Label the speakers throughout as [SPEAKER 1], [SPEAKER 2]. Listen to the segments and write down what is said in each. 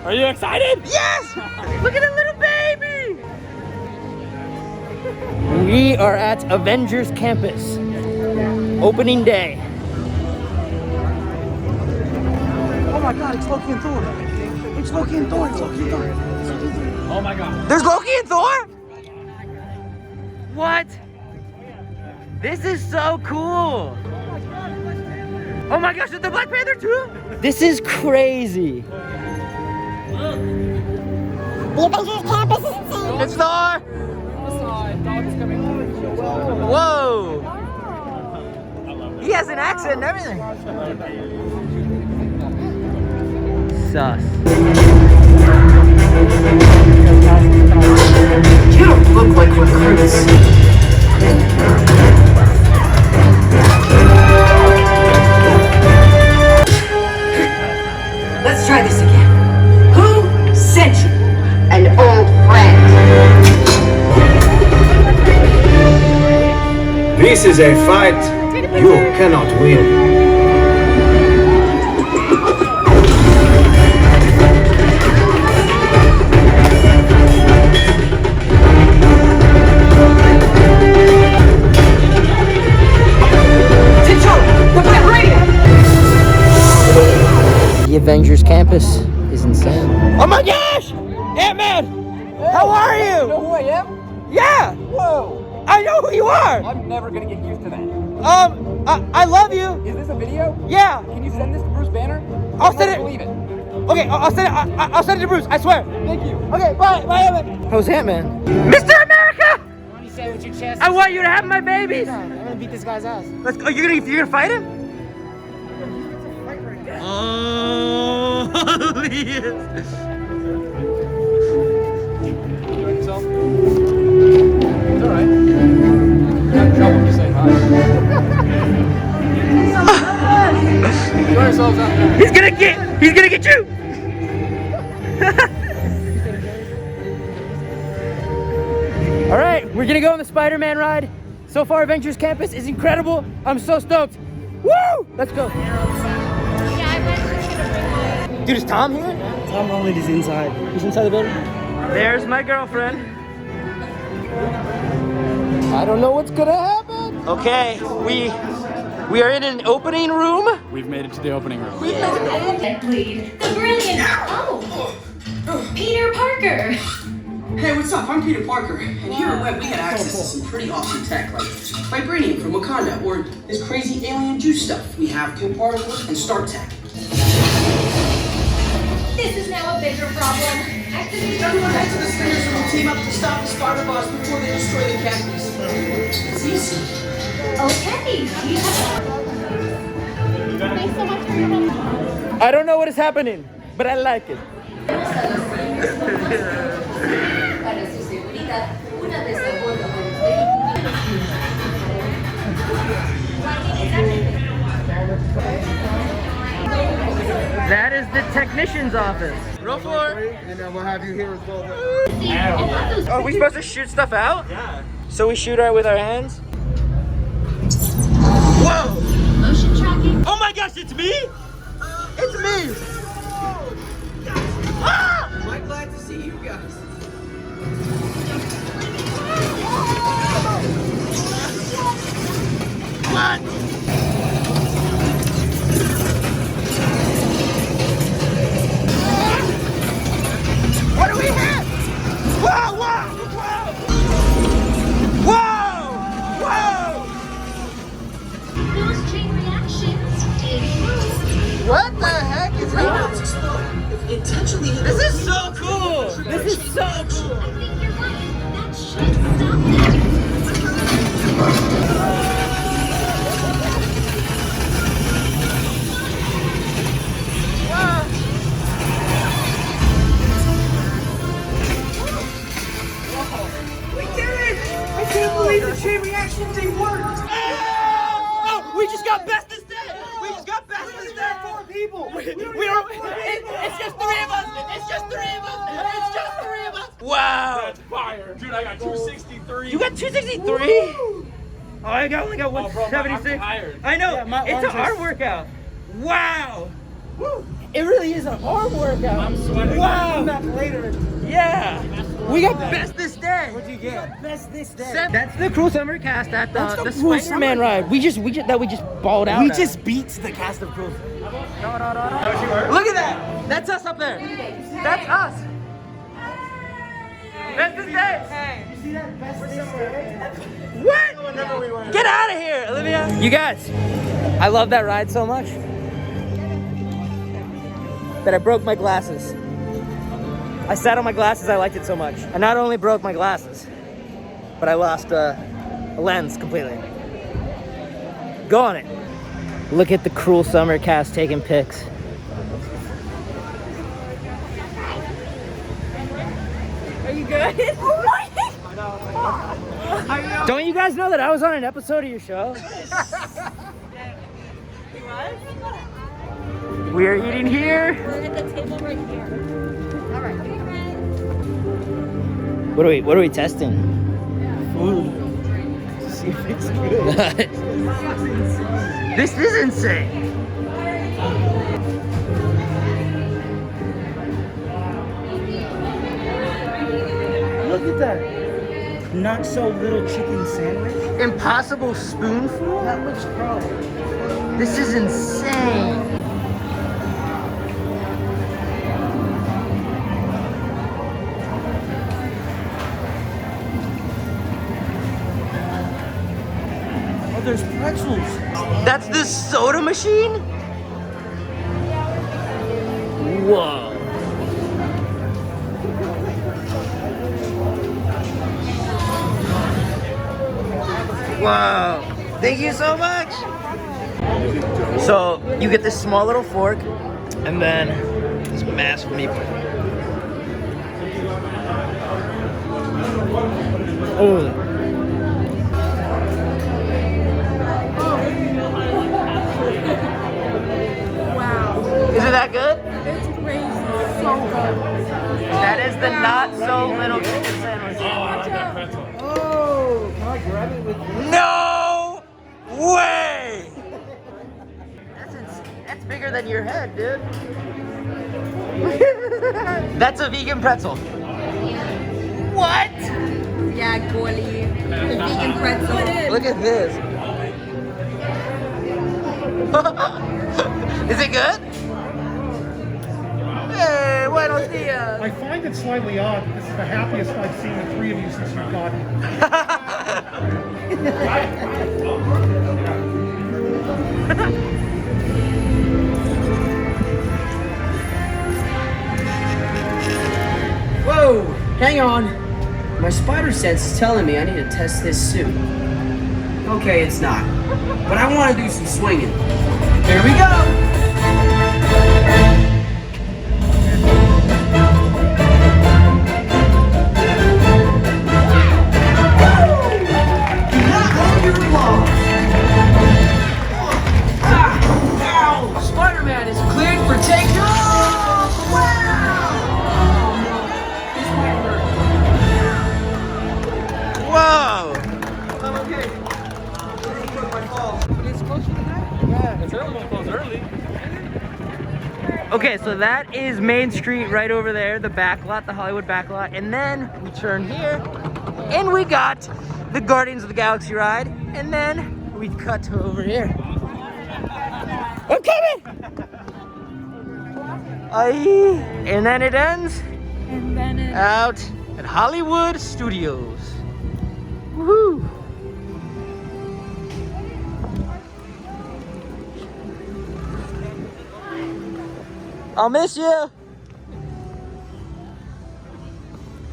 [SPEAKER 1] Are you excited?
[SPEAKER 2] Yes! Look at the little baby! We are at Avengers Campus. Opening day.
[SPEAKER 3] Oh my god, it's Loki and Thor. It's Loki and Thor. It's Loki and Thor.
[SPEAKER 1] Oh my god.
[SPEAKER 2] There's Loki and Thor? What? This is so cool. Oh my gosh, is the Black Panther too? This is crazy.
[SPEAKER 4] The Avengers Campus is insane.
[SPEAKER 2] It's Thor. Whoa. He has an accent and everything. Sus.
[SPEAKER 5] You don't look like recruits. Let's try this again. Who sent you?
[SPEAKER 4] An old friend.
[SPEAKER 6] This is a fight you cannot win.
[SPEAKER 2] The Avengers Campus is insane. Oh my gosh! Ant-Man! How are you?
[SPEAKER 3] You know who I am?
[SPEAKER 2] Yeah!
[SPEAKER 3] Whoa!
[SPEAKER 2] I know who you are!
[SPEAKER 3] I'm never gonna get used to that.
[SPEAKER 2] I love you.
[SPEAKER 3] Is this a video?
[SPEAKER 2] Yeah.
[SPEAKER 3] Can you send this to Bruce Banner?
[SPEAKER 2] I'll send it.
[SPEAKER 3] Believe it.
[SPEAKER 2] Okay, I'll send it. I'll send it to Bruce. I swear.
[SPEAKER 3] Thank you.
[SPEAKER 2] Okay, bye, Ant-Man. How's Ant-Man? Mr. America!
[SPEAKER 7] Why don't you say it with your chest?
[SPEAKER 2] I want you to have my babies.
[SPEAKER 7] I'm gonna beat this guy's ass.
[SPEAKER 2] Let's go. You're gonna fight him? Oh, he is.
[SPEAKER 3] It's alright. You're not in trouble if you say hi. Enjoy yourselves out there.
[SPEAKER 2] He's gonna get you. All right, we're gonna go on the Spider-Man ride. So far, Avengers Campus is incredible. I'm so stoked. Woo! Let's go. Dude, is Tom here?
[SPEAKER 1] Tom only is inside.
[SPEAKER 2] He's inside the building. There's my girlfriend.
[SPEAKER 3] I don't know what's gonna happen.
[SPEAKER 2] Okay, we are in an opening room.
[SPEAKER 1] We've made it to the opening room.
[SPEAKER 8] And lead, the brilliant, Peter Parker.
[SPEAKER 9] Hey, what's up? I'm Peter Parker, and here at WEB we had access to some pretty awesome tech, like vibranium from Wakanda, or this crazy alien juice stuff. We have Pink Particles and Star Tech.
[SPEAKER 8] This is now a bigger problem.
[SPEAKER 9] Everyone head to the Slingers and we'll team up to stop the Spider Boss before they destroy the campus. It's easy.
[SPEAKER 8] Okay. Thanks so much for your help.
[SPEAKER 2] I don't know what is happening, but I like it. That is the technician's office. Roll floor.
[SPEAKER 3] And then we'll have you here as well.
[SPEAKER 2] Are we supposed to shoot stuff out? Yeah. So we shoot with our hands? Whoa!
[SPEAKER 8] Motion tracking.
[SPEAKER 2] Oh my gosh, it's me? It's me! Ah!
[SPEAKER 9] I'm glad to see you guys.
[SPEAKER 2] What? What do we hit? Whoa, whoa, whoa! Whoa!
[SPEAKER 8] Those chain reactions did move.
[SPEAKER 2] What the heck is happening?
[SPEAKER 9] Intentionally.
[SPEAKER 2] This is so cool! This is so cool!
[SPEAKER 8] I think you're right. That should stop
[SPEAKER 9] We did it! I can't believe the chain reactions, they worked!
[SPEAKER 2] Oh, we just got best instead! We just got best instead!
[SPEAKER 9] 4 people!
[SPEAKER 2] It's just 3 of us! It's just 3 of us! It's just 3 of us! Wow!
[SPEAKER 1] That's fire. Dude, I got 263.
[SPEAKER 2] You got 263? Oh, I only got 176.
[SPEAKER 1] I'm tired.
[SPEAKER 2] I know.
[SPEAKER 7] Yeah, my
[SPEAKER 2] it's an
[SPEAKER 7] arms are-
[SPEAKER 2] arm workout. Wow. It really is an arm workout.
[SPEAKER 1] I'm sweating.
[SPEAKER 2] Wow.
[SPEAKER 3] Later.
[SPEAKER 2] Yeah. We got best this day.
[SPEAKER 3] What'd you get? Best this day.
[SPEAKER 2] That's the Cruel Summer cast at
[SPEAKER 3] That's
[SPEAKER 2] the
[SPEAKER 3] the Cruel
[SPEAKER 2] Spider-Man
[SPEAKER 3] Summer.
[SPEAKER 2] ride. We just balled out.
[SPEAKER 3] We
[SPEAKER 2] at.
[SPEAKER 3] just beat the cast of Cruel.
[SPEAKER 2] Look at that. That's us up there. That's us. Best this day.
[SPEAKER 3] You see that best this day?
[SPEAKER 2] What? Get out of here, Olivia. You guys, I love that ride so much that I broke my glasses. I sat on my glasses, I liked it so much. I not only broke my glasses, but I lost a lens completely. Go on it. Look at the Cruel Summer cast taking pics.
[SPEAKER 10] Are you good?
[SPEAKER 2] Don't you guys know that I was on an episode of your show? We're eating here.
[SPEAKER 10] We're at the table right here. All right.
[SPEAKER 2] What are we testing?
[SPEAKER 3] Food. To see if it's good.
[SPEAKER 2] This is insane.
[SPEAKER 3] Look at that. Not so little chicken sandwich.
[SPEAKER 2] Impossible spoonful?
[SPEAKER 3] That looks pro.
[SPEAKER 2] This is insane.
[SPEAKER 3] Oh, there's pretzels.
[SPEAKER 2] That's the soda machine? Whoa. Wow. Thank you so much. So you get this small little fork and then this massive meatball. Oh. Isn't that good?
[SPEAKER 10] It's crazy. So good.
[SPEAKER 2] That is the not so little chicken sandwich.
[SPEAKER 3] Oh, can I grab it with this?
[SPEAKER 2] No way! That's bigger than your head, dude. That's a vegan pretzel. What?
[SPEAKER 10] Yeah, Golly. The vegan pretzel.
[SPEAKER 2] Look at this. Is it good? Hey, buenos dias.
[SPEAKER 11] I find it slightly odd. This is the happiest I've seen the three of you since you've gotten
[SPEAKER 9] Whoa, hang on. My spider sense is telling me I need to test this suit. Okay, it's not. But I want to do some swinging. Here we go! Spider-Man is cleared for takeoff!
[SPEAKER 2] Whoa!
[SPEAKER 9] I'm okay. It's close to the night?
[SPEAKER 1] Yeah, it's early. Close early.
[SPEAKER 2] Okay, so that is Main Street right over there, the back lot, the Hollywood back lot. And then we turn here and we got the Guardians of the Galaxy ride. And then we cut to over here. I'm coming! Aye. And then it ends
[SPEAKER 10] And then it...
[SPEAKER 2] out at Hollywood Studios. Woohoo! I'll miss you.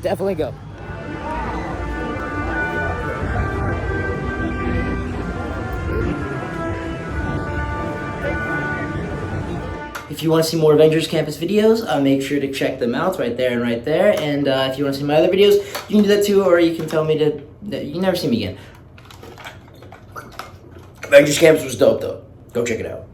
[SPEAKER 2] Definitely go. If you want to see more Avengers Campus videos, make sure to check them out right there and right there. And if you want to see my other videos, you can do that too, or you can tell me to... You can never see me again. Avengers Campus was dope though. Go check it out.